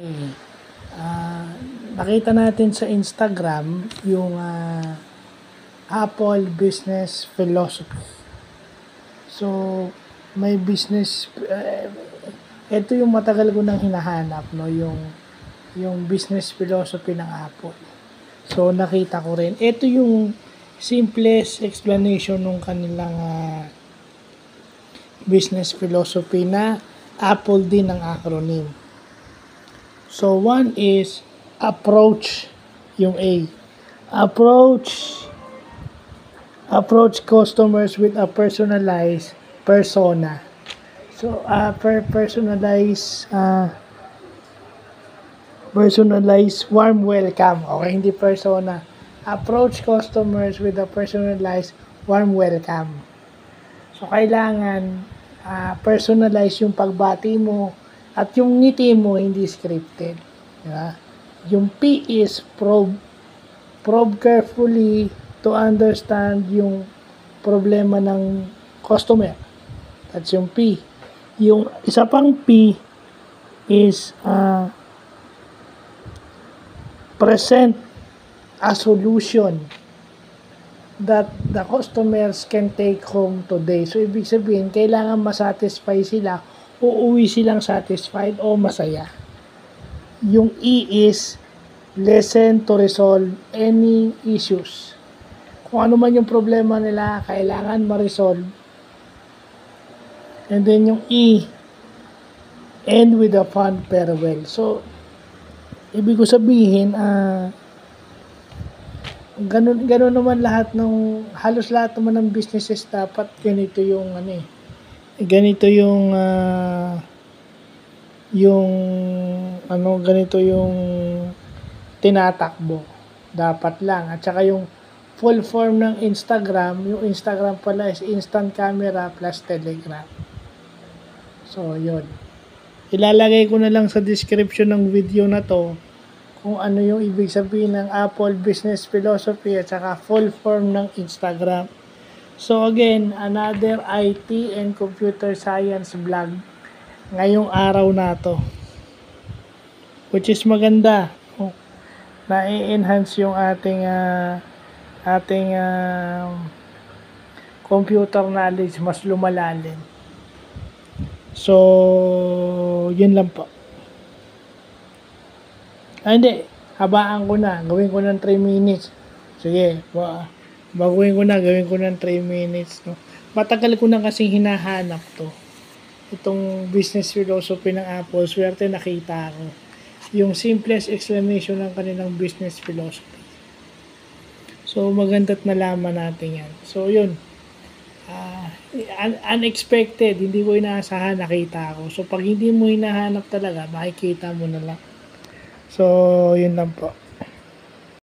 Eh, nakita natin sa Instagram yung Apple Business Philosophy. So, may business, ito yung matagal ko nang hinahanap, no? Yung business philosophy ng Apple. So, nakita ko rin. Ito yung simplest explanation ng kanilang business philosophy na Apple din ang acronym. So, one is approach, yung A. Approach customers with a personalized persona. So, personalized warm welcome. Okay, hindi persona. Approach customers with a personalized warm welcome. So, kailangan personalize yung pagbati mo at yung ngiti mo hindi scripted. Diba? Yung P is probe. Probe carefully to understand yung problema ng customer. That's yung P. Yung isa pang P is present a solution that the customers can take home today. So, ibig sabihin, kailangan masatisfy sila, uuwi silang satisfied o masaya. Yung E is listen to resolve any issues. Kung ano man yung problema nila, kailangan ma-resolve. And then yung E, end with a fun farewell. So, ibig ko sabihin, ganun naman halos lahat naman ng businesses dapat ganito yung ganito yung ganito yung tinatakbo. Dapat lang. At saka yung full form ng Instagram, yung Instagram pala is instant camera plus Telegram. So, yun. Ilalagay ko na lang sa description ng video na to kung ano yung ibig sabihin ng Apple Business Philosophy at saka full form ng Instagram. So again, another IT and computer science vlog ngayong araw na to. Which is maganda. Na-enhance yung ating computer knowledge, mas lumalalim. So, yun lang po. Hindi, habaan ko na. Gawin ko ng 3 minutes. Sige, gawin ko ng 3 minutes. No? Matagal ko na kasing hinahanap to. Itong business philosophy ng Apple, swerte nakita ko. Yung simplest explanation ng kanilang business philosophy. So, maganda't nalaman natin yan. So, yun. Unexpected, hindi ko inaasahan, nakita ko. So, pag hindi mo hinahanap talaga, makikita mo na lang. So, yun lang po.